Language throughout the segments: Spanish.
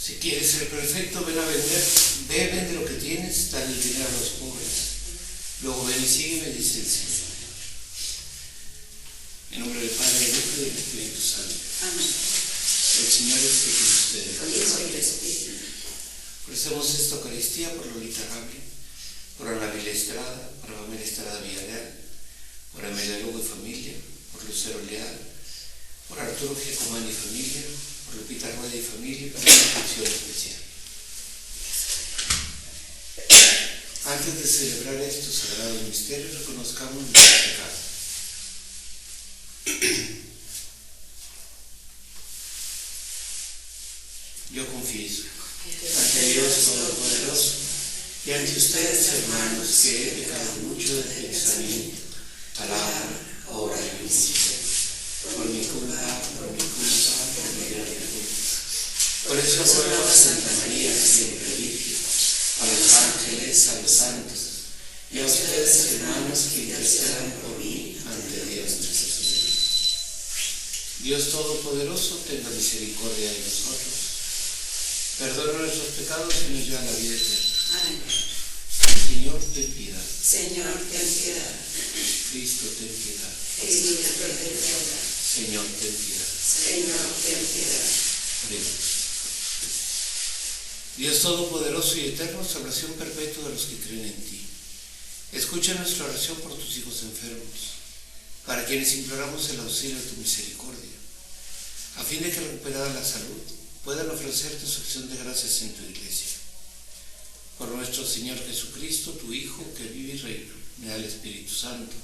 Si quieres ser perfecto, ven a vender, ve, vende lo que tienes, dale el dinero a los pobres. Luego ven y sígueme, dice el Señor. En nombre del Padre, del Hijo y del Espíritu Santo. Amén. El Señor esté con ustedes. Con el Espíritu. Ofrecemos esta Eucaristía por Lolita Rabli, por Ana Vila Estrada, por Amelia Estrada Villarreal, por Amelia Lugo y familia, por Lucero Leal, por Arturo Giacomán y familia, por Lupita Rueda y familia, y por una intención especial. Antes de celebrar estos sagrados misterios, reconozcamos nuestros pecados. Yo confieso ante Dios Todopoderoso y ante ustedes, hermanos, que he pecado mucho de pensamiento, palabra, obra y omisión, por mi culpa, por mi virtud. Por eso ruego a Santa María, siempre Virgen, a los ángeles, a los santos, y a ustedes, hermanos, que intercedan por mí ante Dios nuestro Señor. Dios Todopoderoso, tenga misericordia de nosotros, perdona nuestros pecados y nos lleva a la vida eterna. Amén. Señor, ten piedad. Señor, ten piedad. Cristo, ten piedad. Cristo, ten piedad. Señor, ten piedad. Señor, ten piedad. Oremos. Dios Todopoderoso y Eterno, salvación perpetua de los que creen en ti. Escucha nuestra oración por tus hijos enfermos, para quienes imploramos el auxilio de tu misericordia, a fin de que, recuperada la salud, puedan ofrecerte su acción de gracias en tu iglesia. Por nuestro Señor Jesucristo, tu Hijo, que vive y reina, me da el Espíritu Santo,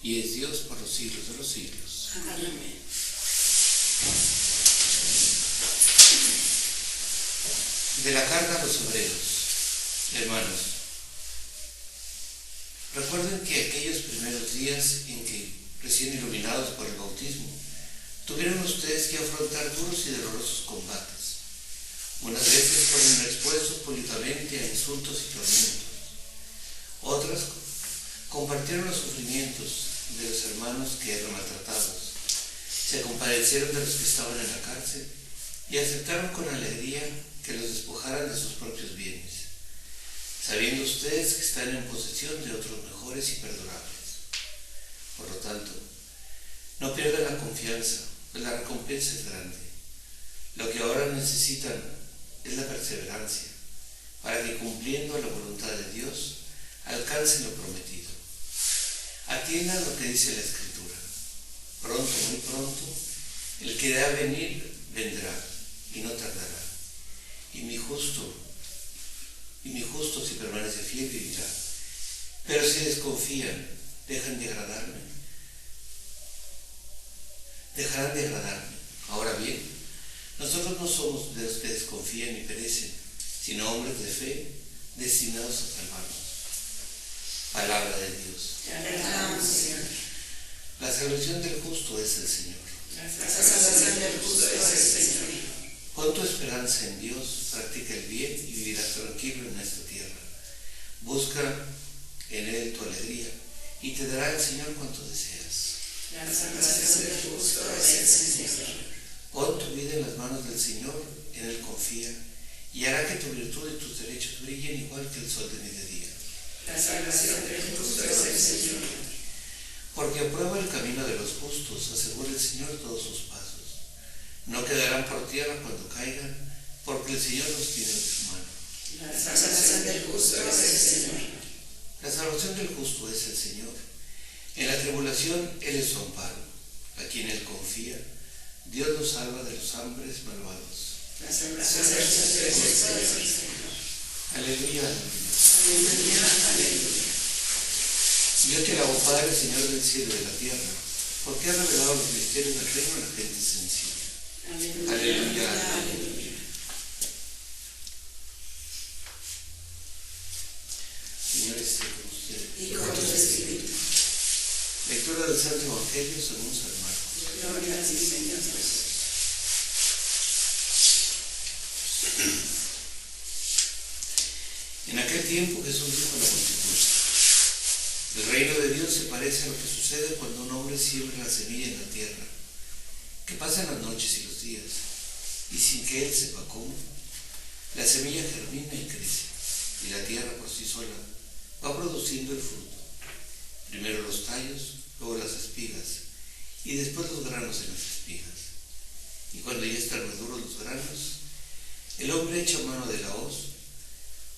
y es Dios por los siglos de los siglos. Amén. De la carta a los obreros. Hermanos, recuerden que aquellos primeros días en que, recién iluminados por el bautismo, tuvieron ustedes que afrontar duros y dolorosos combates. Unas veces fueron expuestos públicamente a insultos y tormentos. Otras compartieron los sufrimientos de los hermanos que eran maltratados. Se compadecieron de los que estaban en la cárcel y aceptaron con alegría que los despojaran de sus propios bienes, sabiendo ustedes que están en posesión de otros mejores y perdurables. Por lo tanto, no pierdan la confianza, pues la recompensa es grande. Lo que ahora necesitan es la perseverancia, para que, cumpliendo la voluntad de Dios, alcancen lo prometido. Atiendan lo que dice la Escritura: pronto, muy pronto, el que ha de venir vendrá, y no tardará. Y mi justo, si permanece fiel, vivirá. Pero si desconfían, dejarán de agradarme. Ahora bien, nosotros no somos de los que desconfían y perecen, sino hombres de fe, destinados a salvarnos. Palabra de Dios. Te alabamos, Señor. La salvación del justo es el Señor. La salvación del justo es el Señor. Pon tu esperanza en Dios, practica el bien y vivirás tranquilo en esta tierra. Busca en Él tu alegría y te dará el Señor cuanto deseas. La salvación del justo es el Señor. Pon tu vida en las manos del Señor, en Él confía, y hará que tu virtud y tus derechos brillen igual que el sol de mediodía. La salvación del justo es el Señor. Porque aprueba el camino de los justos, asegura el Señor todos sus pasos. No quedarán por tierra cuando caigan, porque el Señor los tiene en su mano. La salvación del justo es el Señor. La salvación del justo es el Señor. En la tribulación Él es su amparo. A quien Él confía, Dios los salva de los hombres malvados. La salvación del justo es el Señor. Aleluya. Aleluya, aleluya. Yo te alabo, Padre, Señor del cielo y de la tierra, porque has revelado los misterios del reino a la gente sencilla. Aleluya, Aleluya. aleluya. Señor, esté con ustedes. Y con tu espíritu. Lectura del Santo Evangelio según San Marcos. Gloria a ti, Señor Jesús. En aquel tiempo Jesús dijo a la multitud: el reino de Dios se parece a lo que sucede cuando un hombre siembra la semilla en la tierra, que pasan las noches y los días, y sin que él sepa cómo, La semilla germina y crece, y la tierra por sí sola va produciendo el fruto. Primero los tallos, luego las espigas, y después los granos en las espigas. Y cuando ya están maduros los granos, el hombre echa mano de la hoz,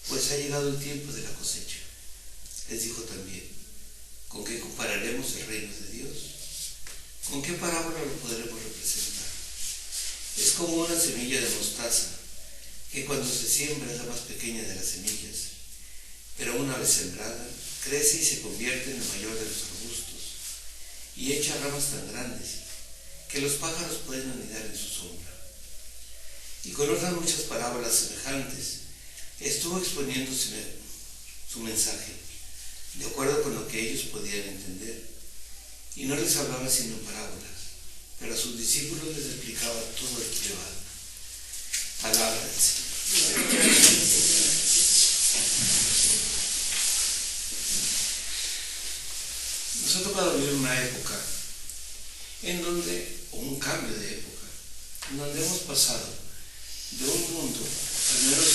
pues ha llegado el tiempo de la cosecha. Les dijo también: ¿con qué compararemos el reino de Dios? ¿Con qué parábola lo podremos representar? Es como una semilla de mostaza, que cuando se siembra es la más pequeña de las semillas, pero una vez sembrada, crece y se convierte en el mayor de los arbustos, y echa ramas tan grandes que los pájaros pueden anidar en su sombra. Y con otras muchas parábolas semejantes, estuvo exponiendo su mensaje, de acuerdo con lo que ellos podían entender, y no les hablaba sino en parábolas, pero a sus discípulos les explicaba todo el privado. Palabra del Señor. Nos ha tocado vivir una época o un cambio de época, en donde hemos pasado de un mundo, al menos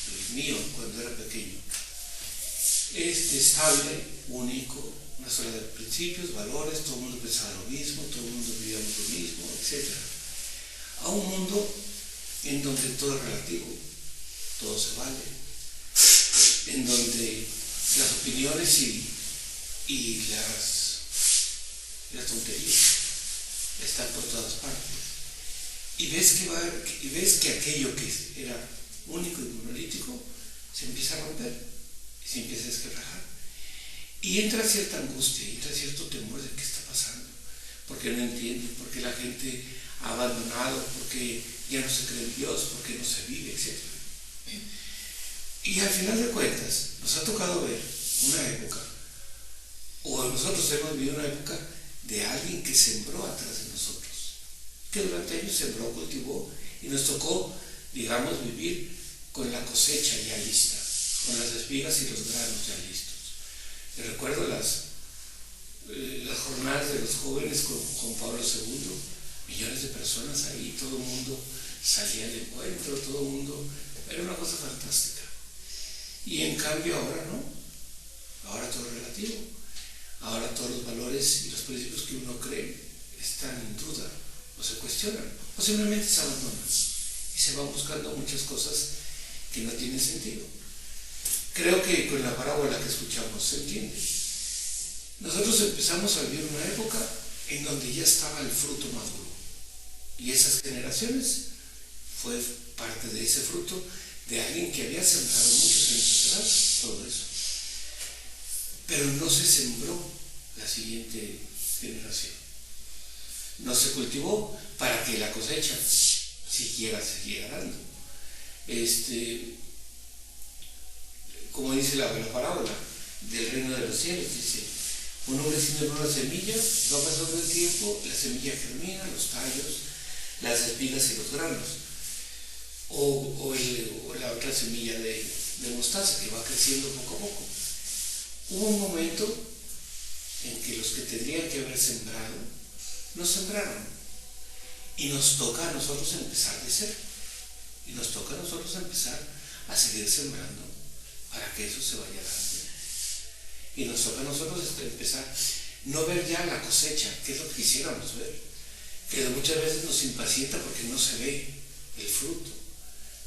el mío cuando era pequeño, estable, único, una sola de principios, valores, todo el mundo pensaba lo mismo, todo el mundo vivíamos lo mismo, etc. A un mundo en donde todo es relativo, todo se vale, en donde las opiniones y las tonterías están por todas partes. Y ves que aquello que era único y monolítico se empieza a romper y se empieza a desquebrajar. Y entra cierta angustia, entra cierto temor de qué está pasando, porque no entienden, porque la gente ha abandonado, porque ya no se cree en Dios, porque no se vive, etc. Y al final de cuentas, nos ha tocado ver una época, o nosotros hemos vivido una época de alguien que sembró atrás de nosotros, que durante años sembró, cultivó, y nos tocó, digamos, vivir con la cosecha ya lista, con las espigas y los granos ya listos. Yo recuerdo las jornadas de los jóvenes con Pablo II, millones de personas ahí, todo el mundo salía al encuentro, todo el mundo, era una cosa fantástica. Y en cambio ahora no, ahora todo es relativo, ahora todos los valores y los principios que uno cree están en duda, o se cuestionan, o simplemente se abandonan, y se van buscando muchas cosas que no tienen sentido. Creo que con la parábola que escuchamos se entiende. Nosotros empezamos a vivir una época en donde ya estaba el fruto maduro, y esas generaciones fue parte de ese fruto de alguien que había sembrado muchos años atrás, todo eso. Pero no se sembró la siguiente generación. No se cultivó para que la cosecha siguiera dando. Como dice la parábola del reino de los cielos, dice: un hombre sembró una semilla, va pasando el tiempo, la semilla germina, los tallos, las espigas y los granos. O la otra semilla de mostaza que va creciendo poco a poco. Hubo un momento en que los que tendrían que haber sembrado no sembraron, y nos toca a nosotros empezar de cero, y nos toca a nosotros empezar a seguir sembrando para que eso se vaya dando, y nos toca a nosotros empezar no ver ya la cosecha, que es lo que quisiéramos ver, que muchas veces nos impacienta porque no se ve el fruto.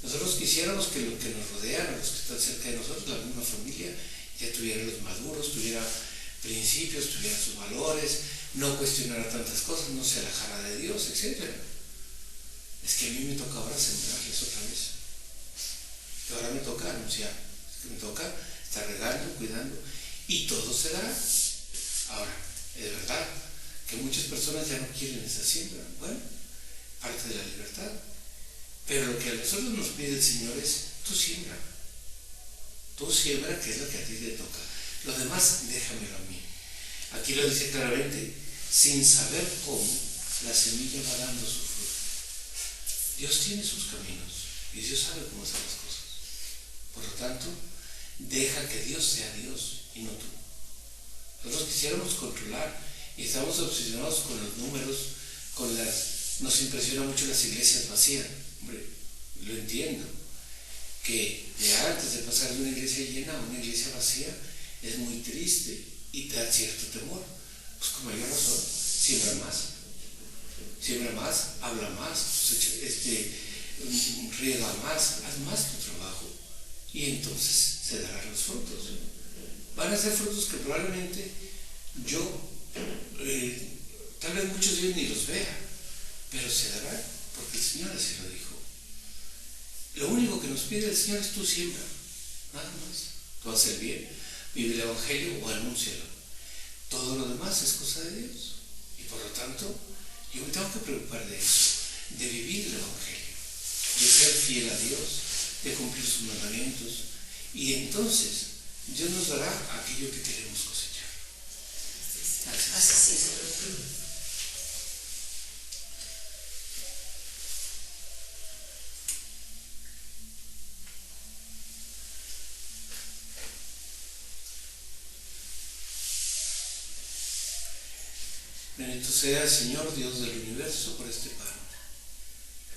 Nosotros quisiéramos que lo que nos rodea, los que están cerca de nosotros, la misma familia, ya tuviera los maduros, tuviera principios, tuviera sus valores, no cuestionara tantas cosas, no se alejara de Dios, etc. Es que a mí me toca ahora sembrarles otra vez. Y ahora me toca anunciar, es que me toca estar regando, cuidando, y todo se dará. Ahora, es verdad que muchas personas ya no quieren esa siembra. Bueno, parte de la libertad. Pero lo que a nosotros nos pide el Señor es: tú siembra, que es lo que a ti te toca. Lo demás, déjamelo a mí. Aquí lo dice claramente: sin saber cómo, la semilla va dando su fruto. Dios tiene sus caminos y Dios sabe cómo hacer las cosas. Por lo tanto, deja que Dios sea Dios y no tú. Nosotros quisiéramos controlar y estamos obsesionados con los números, nos impresiona mucho las iglesias vacías. Hombre, lo entiendo, que de antes de pasar de una iglesia llena a una iglesia vacía es muy triste y te da cierto temor. Pues con mayor razón, siembra más, habla más, riega más, haz más tu trabajo y entonces se darán los frutos. Van a ser frutos que probablemente tal vez muchos de ellos ni los vean, pero se darán porque el Señor así lo dijo. Lo único que nos pide el Señor es tú siembra, nada más. Tú haces el bien, vive el Evangelio o anúncialo. Todo lo demás es cosa de Dios. Y por lo tanto, yo me tengo que preocupar de eso, de vivir el Evangelio, de ser fiel a Dios, de cumplir sus mandamientos. Y entonces, Dios nos dará aquello que queremos cosechar. Así es. Bendito sea, Señor, Dios del universo, por este pan,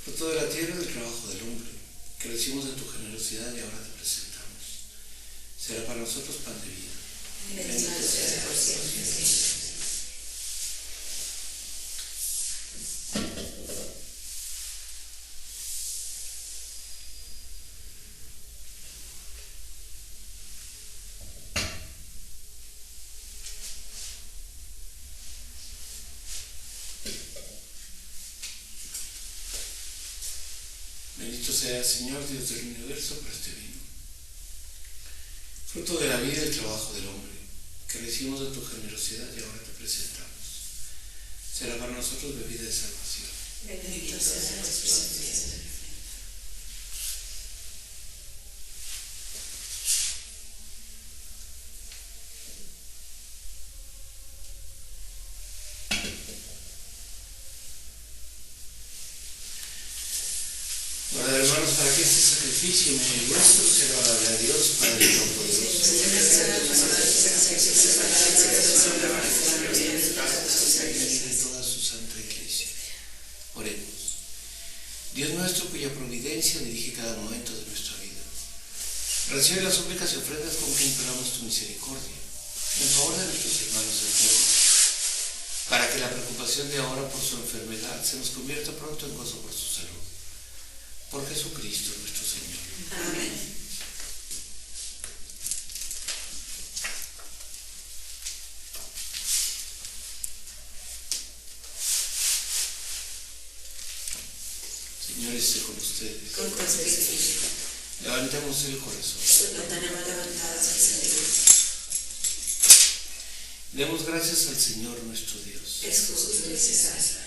fruto de la tierra y del trabajo del hombre, que recibimos de tu generosidad y ahora te presentamos. Será para nosotros pan de vida. Bendito sea por siempre. Bendito sea, Señor, Dios del universo, por este vino, fruto de la vida y el trabajo del hombre, que recibimos de tu generosidad y ahora te presentamos. Será para nosotros bebida de salvación. Bendito sea por siempre. Ahora, hermanos, para que este sacrificio nuestro sea agradable a Dios, Padre Todopoderoso. De toda su santa iglesia. Oremos. Dios nuestro, cuya providencia dirige cada momento de nuestra vida, recibe las súplicas y ofrendas con que imploramos tu misericordia en favor de nuestros hermanos enfermos, para que la preocupación de ahora por su enfermedad se nos convierta pronto en gozo por su salud. Por Jesucristo nuestro Señor. Amén. Señor esté con ustedes. Con tu espíritu. Levantemos el corazón. Lo tenemos levantado al Señor. Demos gracias al Señor nuestro Dios. Es justo y necesario.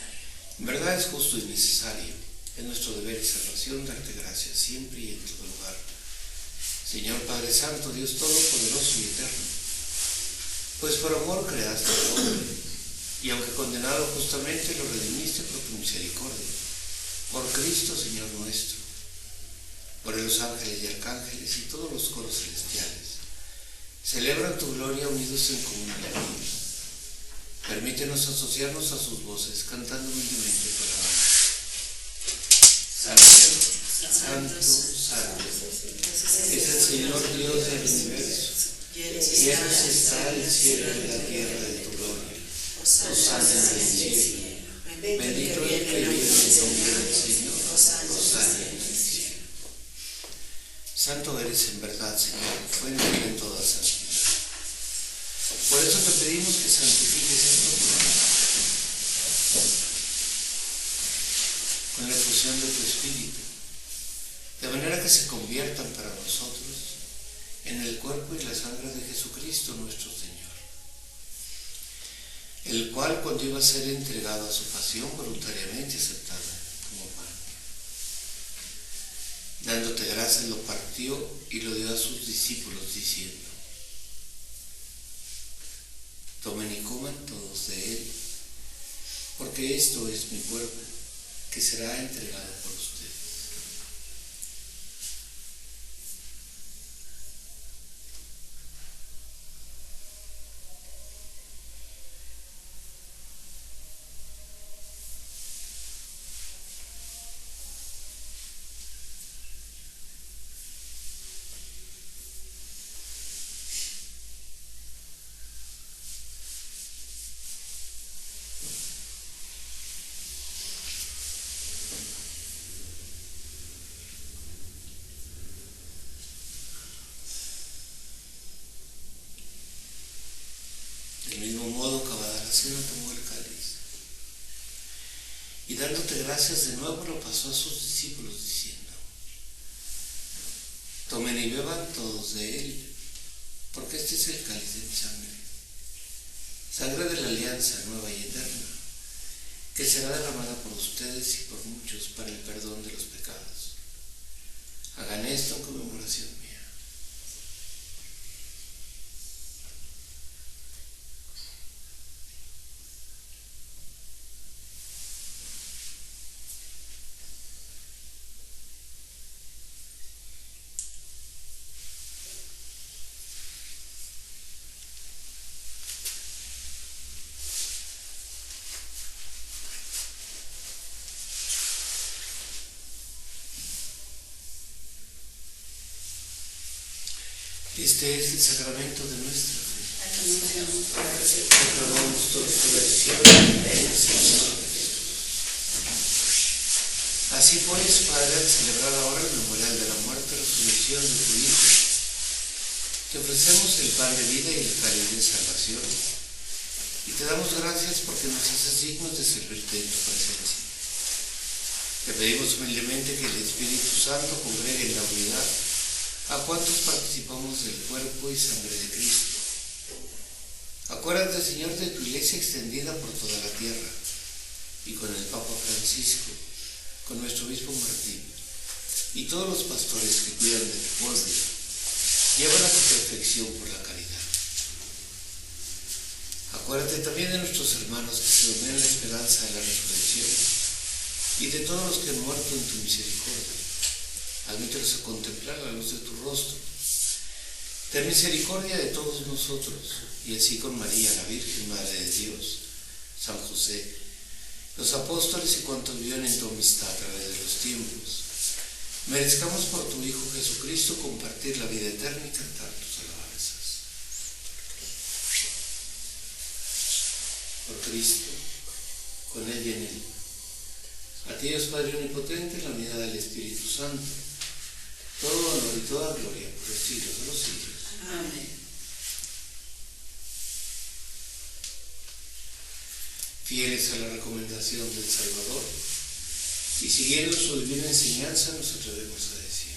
En verdad es justo y necesario. Es nuestro deber y salvación darte gracias siempre y en todo lugar. Señor Padre Santo, Dios Todopoderoso y Eterno, pues por amor creaste al hombre, y aunque condenado justamente lo redimiste por tu misericordia. Por Cristo, Señor nuestro, por los ángeles y arcángeles y todos los coros celestiales, celebran tu gloria unidos en común alegría. Permítenos asociarnos a sus voces, cantando humildemente tu alabanza. Santo, Santo, Santo, es el Señor Dios del universo. Llenos está el cielo y la tierra de tu gloria. Hosana en el cielo. Bendito el que viene en el nombre del Señor. Hosana en el cielo. Santo eres en verdad, Señor, fuente de toda santidad. Por eso te pedimos que santifiques estos lugares con la efusión de tu Espíritu, de manera que se conviertan para nosotros en el cuerpo y la sangre de Jesucristo nuestro Señor, el cual, cuando iba a ser entregado a su pasión, voluntariamente aceptada como pan, dándote gracias, lo partió y lo dio a sus discípulos, diciendo: tomen y coman todos de él, porque esto es mi cuerpo, que será entregado por ustedes. Y dándote gracias de nuevo lo pasó a sus discípulos diciendo: tomen y beban todos de él, porque este es el cáliz de mi sangre, sangre de la alianza nueva y eterna, que será derramada por ustedes y por muchos para el perdón de los pecados. Hagan esto en conmemoración mía. Este es el sacramento de nuestra fe. Proclamamos todos tu bendición. Así pues, Padre, al celebrar ahora el memorial de la muerte y resurrección de tu Hijo, te ofrecemos el pan de vida y el cáliz de salvación, y te damos gracias porque nos haces dignos de servirte en tu presencia. Te pedimos humildemente que el Espíritu Santo congregue en la unidad a cuantos participamos del cuerpo y sangre de Cristo. Acuérdate, Señor, de tu iglesia extendida por toda la tierra, y con el Papa Francisco, con nuestro obispo Martín, y todos los pastores que cuidan de tu pueblo, llévala a tu perfección por la caridad. Acuérdate también de nuestros hermanos que se duermen en la esperanza de la resurrección, y de todos los que han muerto en tu misericordia. Admítelos a contemplar la luz de tu rostro. Ten misericordia de todos nosotros, y así con María, la Virgen Madre de Dios, San José, los apóstoles y cuantos viven en tu amistad a través de los tiempos, merezcamos por tu Hijo Jesucristo compartir la vida eterna y cantar tus alabanzas. Por Cristo, con Él y en Él. A ti, Dios Padre Omnipotente, en la unidad del Espíritu Santo, todo honor y toda gloria por los siglos de los siglos. Amén. Fieles a la recomendación del Salvador y siguiendo su divina enseñanza, nos atrevemos a decir: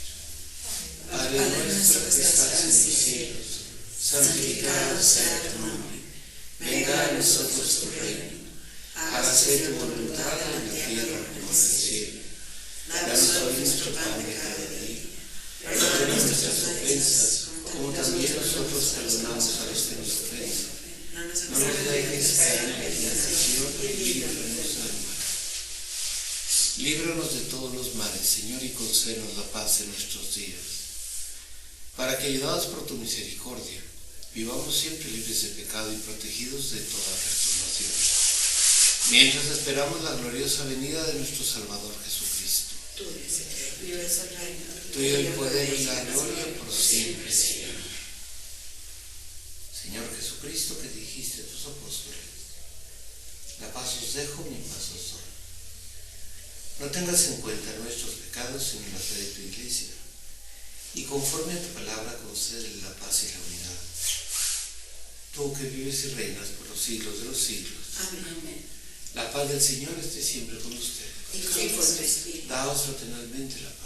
Padre nuestro que estás en los cielos, santificado sea tu nombre. Venga a nosotros tu reino. Hágase tu voluntad en la tierra como en el cielo. Danos hoy nuestro pan de cada día. Perdona nuestras ofensas, como también nosotros perdonamos a los que nos ofenden. No nos dejes caer en la tentación y líbranos del mal. Líbranos de todos los males, Señor, y concédenos la paz en nuestros días, para que, ayudados por tu misericordia, vivamos siempre libres de pecado y protegidos de toda perturbación, mientras esperamos la gloriosa venida de nuestro Salvador Jesucristo. Tuyo el poder y la gloria por siempre, Señor. Señor Jesucristo, que dijiste a tus apóstoles: la paz os dejo, mi paz os doy. No tengas en cuenta nuestros pecados, sino la fe de tu iglesia, y conforme a tu palabra concédele la paz y la unidad. Tú que vives y reinas por los siglos de los siglos. Amén. La paz del Señor esté siempre con ustedes. Y con tu espíritu. Daos fraternalmente la paz.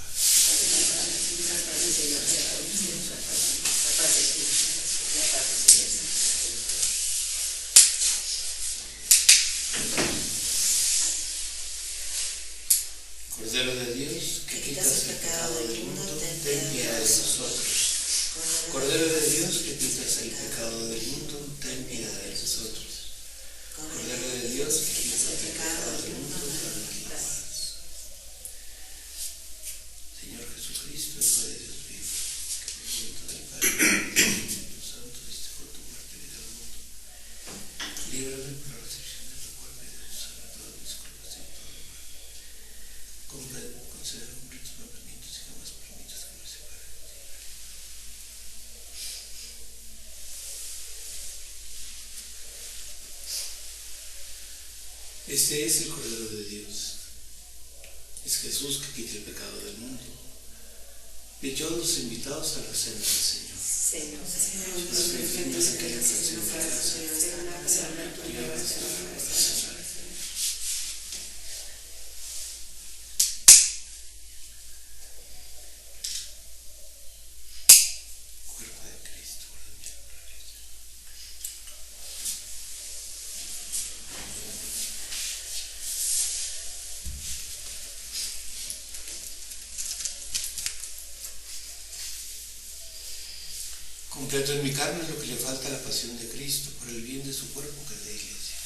Cordero de Dios, que quitas el pecado del mundo, ten piedad de nosotros. Cordero de Dios, que quitas el pecado del mundo, ten piedad de nosotros. Cordero de Dios, que quitas el pecado del mundo, danos la paz. Señor Jesucristo, Hijo de Dios vivo, que por junto del Padre y del Espíritu Santo diste por tu muerte vida al mundo, líbrame por la recepción de tu cuerpo y de tu sangre todas mis culpas y todo el mal. Concede cumplir tus mandamientos y jamás permitas que me separe de ti. Este es el Cordero de Dios. Es Jesús que quita el pecado del mundo. Dichosos los invitados a la cena del Señor. Señor, Los que defienden que haya ofrecido la casa, Completo en mi carne lo que le falta a la pasión de Cristo, por el bien de su cuerpo que es la Iglesia.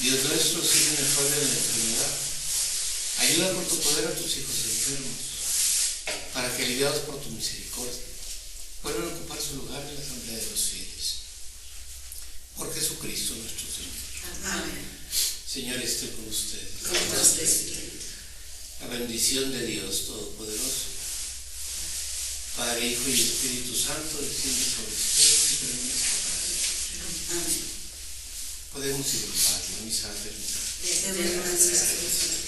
Dios nuestro, sigue mejor de la enfermedad. Ayuda por tu poder a tus hijos enfermos, para que, aliviados por tu misericordia, vuelvan a ocupar su lugar en la asamblea de los fieles. Por Jesucristo nuestro Señor. Amén. Señor, esté con ustedes. Con tu espíritu. La bendición de Dios Todopoderoso, Padre, Hijo y Espíritu Santo, desciende sobre ustedes y permanezca para siempre. Amén. Podemos ir en paz, la misa ha terminado. Demos gracias a Dios.